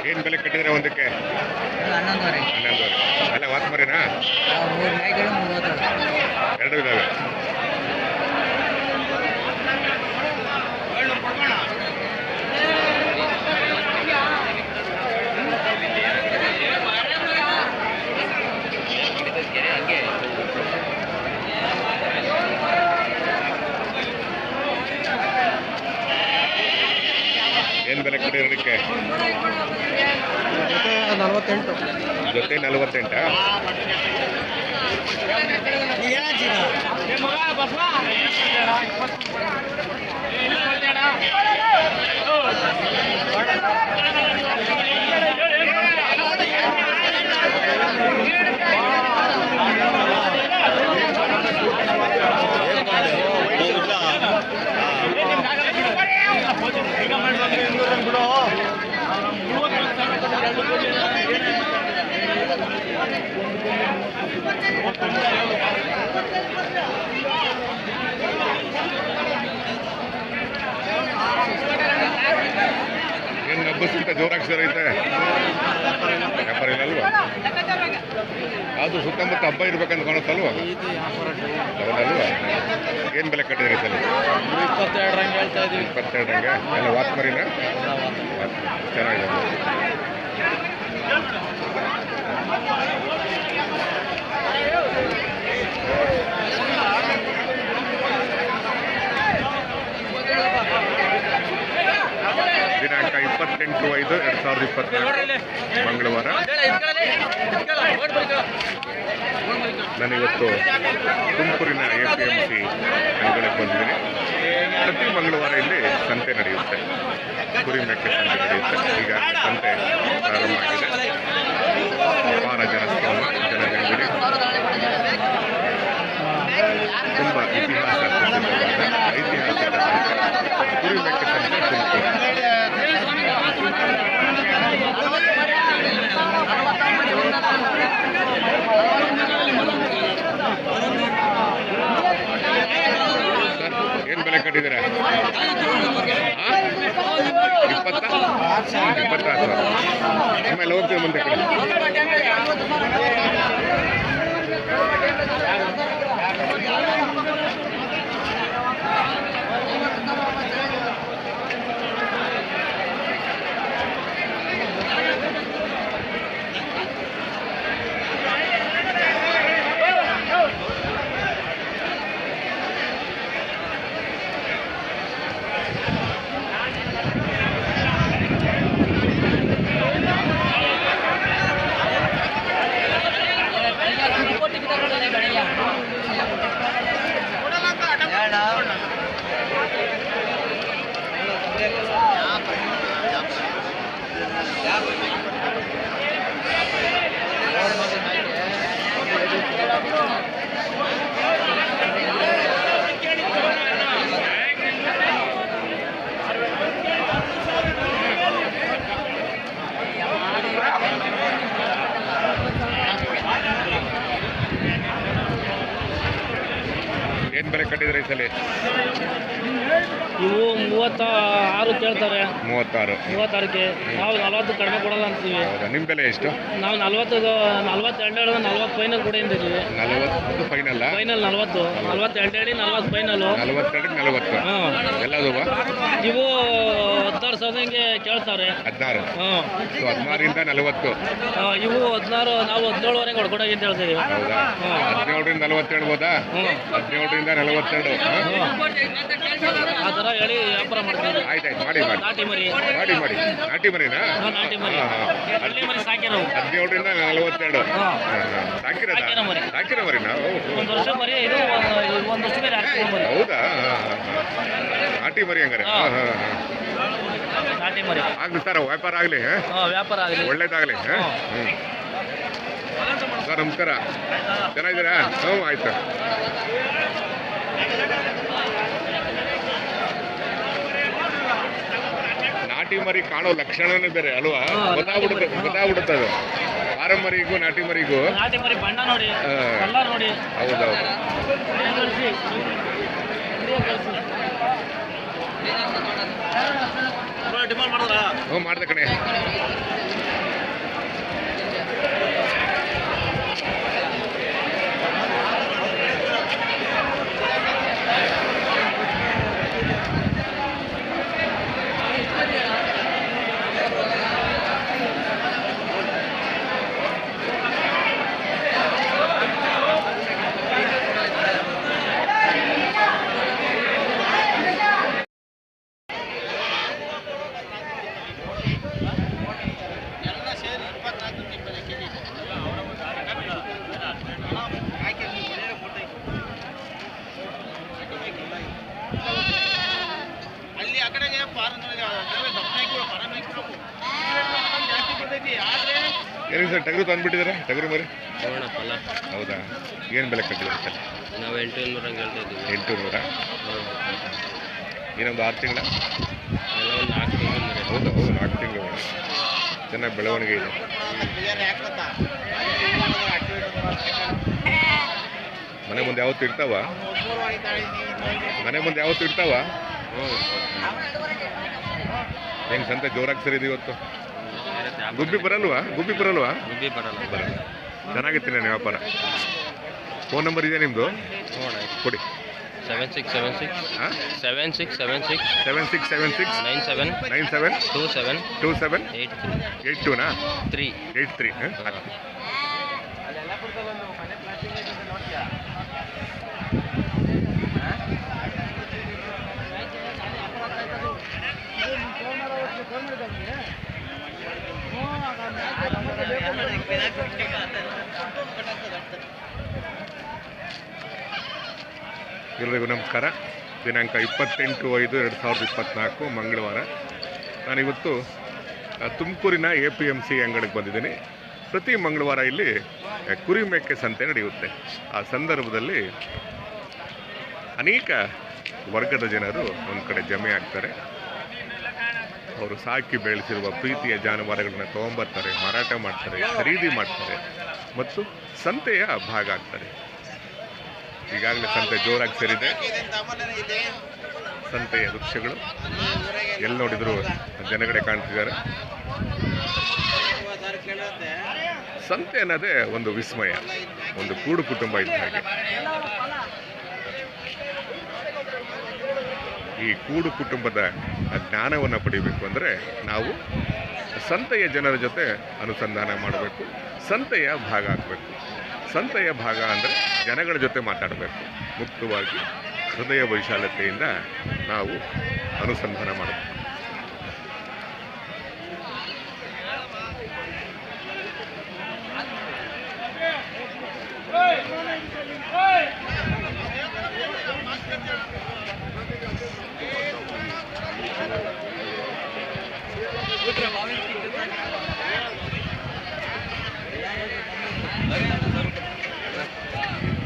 ಏನು ಬೆಲೆ ಕಟ್ಟಿದ್ರೆ ಒಂದಕ್ಕೆ? 11,500. ಅಲ್ಲ ವಾತ್ ಮರಿನಾ? 3 ನಾಯಿಗಳು 30. 2 ಇದಾವೆ. ಏನು ಬೆಲೆ ಕಟ್ಟಿರೋದಕ್ಕೆ? ಜೊತೆ 48. ಏನು ಹಬ್ಬಕ್ಕಿಂತ ಜೋರಾಗಿ ಸೇರೈತೆ ವ್ಯಾಪಾರ ಇಲ್ಲ ಅಲ್ವಾ? ಅದು ಸುತ್ತಮುತ್ತ ಹಬ್ಬ ಇರ್ಬೇಕಂತ ಕಾಣುತ್ತಲ್ವ? ಹೌದಲ್ವಾ? ಏನು ಬೆಲೆ ಕಟ್ಟಿದ್ರಿ ಸರ್? 22 ಹೇಳ್ತಾ ಇದ್ದೀವಿ. 22 ಎಲ್ಲ ವಾತ್ ಮರಿನ ಚೆನ್ನಾಗಿದೆ. ದಿನಾಂಕ 28/5/2024 ಮಂಗಳವಾರ. ನಾನಿವತ್ತು ತುಮಕೂರಿನ APMC ಅಂಗಡಿಗೆ ಬಂದಿದ್ದೀನಿ. ಪ್ರತಿ ಮಂಗಳವಾರ ಇಲ್ಲಿ ಸಂತೆ ನಡೆಯುತ್ತೆ, ಕುರಿ ಮೇಕೆ ಸಂತೆ ನಡೆಯುತ್ತೆ. ಈಗ ಸಂತೆ ಪ್ರಾರಂಭ ಆಗಿದೆ. ಅಪಾರ ಜನಸ್ತೋಮ, ಜನಜಂಗುಳಿ, ತುಂಬ ಇತಿಹಾಸ ಪ್ರಸಿದ್ಧವಾದ ಐತಿಹಾಸಿಕ ಸಂತೆ ಕುರಿ ಮೇಕೆ ಸಂತೆ ತುಮಕೂರು. ಏನು ಬೆಲೆ ಕಟ್ಟಿದ್ದೀರಾ? 26,000. ಆಮೇಲೆ ಹೋಗ್ತೀವಿ ಮುಂದೆ ಕಡೆ. ಏನು ಬೆಲೆ ಕಟ್ಟಿದ್ರೆ ಈ ಸಲ? ಇವು 36 ಕೇಳ್ತಾರೆ. 36ಕ್ಕೆ ನಾವು 40 ಕಡಿಮೆ ಕೊಡಲ್ಲ ಅಂತೀವಿ. ಹೌದಾ? ನಿಮ್ಮ ಬೆಲೆ ಎಷ್ಟು? ನಾವು 42 40 ಫೈನಲ್ ಕೂಡ ಅಂತೀವಿ. 40 ಫೈನಲ್? Final 40 42 40 final. 42 40 ಹಾಂ. ಎಲ್ಲದು ಇವು 10 ಸಾವಿರದ ಹಿಂಗೆ ಕೇಳ್ತಾವ್ರೆ. 16. ಹ್ಞೂ. ಸೊ 16ರಿಂದ 40. ಇವು 16, ನಾವು 17ವರೆಗೆ ಹೊಡ್ಕೊಡೋಗಿ ಅಂತ ಹೇಳ್ತೀವಿ. ಹೌದಾ? 17ರಿಂದ 40 ಹೇಳ್ಬೋದಾ? 17ರಿಂದ 42. ಆ ಥರ ಹೇಳಿ ವ್ಯಾಪಾರ ಮಾಡ್ತೀವಿ. ಆಯ್ತಾಯ್ತು, ಮಾಡಿ ಮಾಡಿ ನಾಟಿ ಮರಿ. ಮಾಡಿ ಮಾಡಿ. ನಾಟಿ ಮರಿನಾ? ನಾಟಿ ಮರಿ. ಹಳ್ಳಿ ಮರಿ ಸಾಕಿರೋ 17ರಿಂದ 42. ಸಾಕಿರೋದಾ? ಸಾಕಿರೋ ಮರಿನಾ? ಒಂದು ವರ್ಷ ಮರಿ. ಇದು ಒಂದು ವರ್ಷ ಮೇಲೆ ಹಾಕ್ತೀವಿ ಮರಿ. ಹೌದಾ? ನಾಟಿ ಮರಿ ಹಂಗಾರೆ. ನಾಟಿ ಮರಿ ಆಗ್ಲಿ ಸರ್, ವ್ಯಾಪಾರ ಆಗಲಿ. ವ್ಯಾಪಾರ ಆಗಲಿ, ಒಳ್ಳೇದಾಗಲಿ. ಸರ್ ನಮಸ್ಕಾರ, ಚೆನ್ನಾಗಿದ್ದೀರಾ? ಹ್ಞೂ ಆಯ್ತು. ನಾಟಿ ಮರಿ ಕಾಣೋ ಲಕ್ಷಣನೇ ಬೇರೆ ಅಲ್ವಾ? ಗೊತ್ತಾಗ್ಬಿಡುತ್ತೆ ಅದು. ಫಾರಂ ಮರಿಗೂ ನಾಟಿ ಮರಿಗೂ. ನಾಟಿ ಮರಿ ಬಣ್ಣ ನೋಡಿ, ಕಲರ್ ನೋಡಿ. ಹೌದೌದು. ಹ್ಞೂ ಮಾಡ್ದೆ ಕಣೆ. ಏನಿಗೆ ಸರ್ ಟಗರು ತಂದುಬಿಟ್ಟಿದ್ದಾರೆ? ಟಗರು ಮರಿ ಹೌದಾ? ಏನು ಬೆಲೆ ಕಟ್ಟಿದ್ದಾರೆ ಸರ್? ನಾವು 800 ಹಂಗೆ ಹೇಳ್ತಾ ಇದ್ದೀವಿ. 800? ಇನ್ನೊಂದು 6 ತಿಂಗಳ? ಒಂದು 4 ತಿಂಗಳು. ಹೌದು ಹೌದು, 4 ತಿಂಗಳು. ಚೆನ್ನಾಗಿ ಬೆಳವಣಿಗೆ ಇದೆ. ಮನೆ ಮುಂದೆ ಯಾವತ್ತು ಇರ್ತಾವ? ಮನೆ ಮುಂದೆ ಯಾವತ್ತು ಇರ್ತಾವ? ಹೆಂಗೆ ಸಂತೆ ಜೋರಾಗಿ ಸರಿದು ಇವತ್ತು? ಗುಬ್ಬಿ ಬರಲ್ವಾ? ಗುಬ್ಬಿ ಬರಲ್ವಾ? ಬರಲ್ಲ. ಚೆನ್ನಾಗಿತ್ತು ನನ್ನ ವ್ಯಾಪಾರ. ಫೋನ್ ನಂಬರ್ ಇದೆ ನಿಮ್ಮದು? ಕೊಡಿ. 7676 7676 97 27 82 3 83. ಎಲ್ಲರಿಗೂ ನಮಸ್ಕಾರ. ದಿನಾಂಕ 28/5/2024 ಮಂಗಳವಾರ. ನಾನಿವತ್ತು ತುಮಕೂರಿನ APMC ಅಂಗಡಿಗೆ ಬಂದಿದ್ದೀನಿ. ಪ್ರತಿ ಮಂಗಳವಾರ ಇಲ್ಲಿ ಕುರಿ ಮೇಕೆ ಸಂತೆ ನಡೆಯುತ್ತೆ. ಆ ಸಂದರ್ಭದಲ್ಲಿ ಅನೇಕ ವರ್ಗದ ಜನರು ಒಂದು ಕಡೆ ಜಮೆ ಆಗ್ತಾರೆ. ಅವರು ಸಾಕಿ ಬೆಳೆಸಿರುವ ಪ್ರೀತಿಯ ಜಾನುವಾರುಗಳನ್ನ ತೊಗೊಂಬರ್ತಾರೆ, ಮಾರಾಟ ಮಾಡ್ತಾರೆ, ಖರೀದಿ ಮಾಡ್ತಾರೆ ಮತ್ತು ಸಂತೆಯ ಭಾಗ ಆಗ್ತಾರೆ. ಈಗಾಗಲೇ ಸಂತೆ ಜೋರಾಗಿ ಸೇರಿದೆ. ಸಂತೆಯ ದೃಶ್ಯಗಳು ಎಲ್ಲಿ ನೋಡಿದ್ರು ಜನಗಳೇ ಕಾಣ್ತಿದ್ದಾರೆ. ಸಂತೆ ಅನ್ನೋದೇ ಒಂದು ವಿಸ್ಮಯ, ಒಂದು ಕೂಡು ಕುಟುಂಬ ಇದ್ದ ಹಾಗೆ. ಈ ಕೂಡು ಕುಟುಂಬದ ಜ್ಞಾನವನ್ನು ಪಡಿಬೇಕು ಅಂದರೆ ನಾವು ಸಂತೆಯ ಜನರ ಜೊತೆ ಅನುಸಂಧಾನ ಮಾಡಬೇಕು, ಸಂತೆಯ ಭಾಗ ಆಗಬೇಕು. ಸಂತೆಯ ಭಾಗ ಅಂದರೆ ಜನಗಳ ಜೊತೆ ಮಾತಾಡಬೇಕು. ಮುಕ್ತವಾಗಿ ಹೃದಯ ವೈಶಾಲ್ಯತೆಯಿಂದ ನಾವು ಅನುಸಂಧಾನ ಮಾಡಬೇಕು.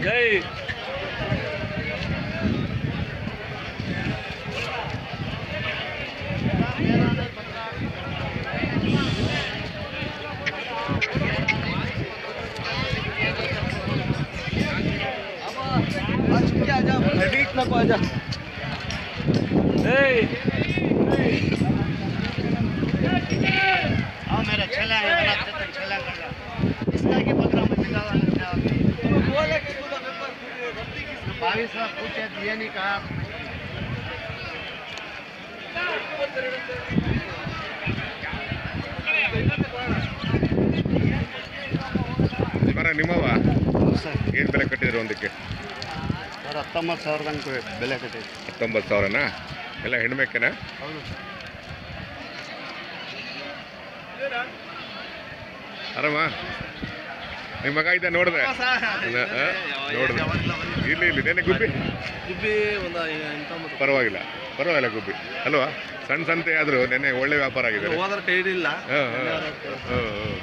ಜೈ आजा हाँ मेरा छला है छला कर इसका के 15 महीने का बोले कि 22 लाख पूछे दिए नहीं कहा ನಿಮ್ಮವ ಸರ್ ಏನು ಬೆಲೆ ಕಟ್ಟಿದ್ರು ಒಂದಕ್ಕೆ? ಸರ್ 19,000 ತನಕ ಬೆಲೆ ಕಟ್ಟಿದೆ. 19,000ನಾ? ಎಲ್ಲ ಹೆಣ್ಮೆಕ್ಕೆನಾ? ಹೌದು ಸರ್. ಆರಾಮ? ನಿಮ್ಮ ಮಗ ಇದ್ದ ನೋಡಿದೆ ನೋಡಿದೆ ಇಲ್ಲಿ ನೆನೆ ಗುಬ್ಬಿ ಪರವಾಗಿಲ್ಲ ಗುಬ್ಬಿ ಅಲ್ವಾ? ಸಣ್ಣ ಸಂತೆ ಆದರೂ ನೆನೆ ಒಳ್ಳೆ ವ್ಯಾಪಾರ ಆಗಿದೆ. ಹೋದ್ರೆ ಕೈ ಹಿಡಿಲ್ಲ. ಹಾಂ ಹಾಂ ಹಾಂ.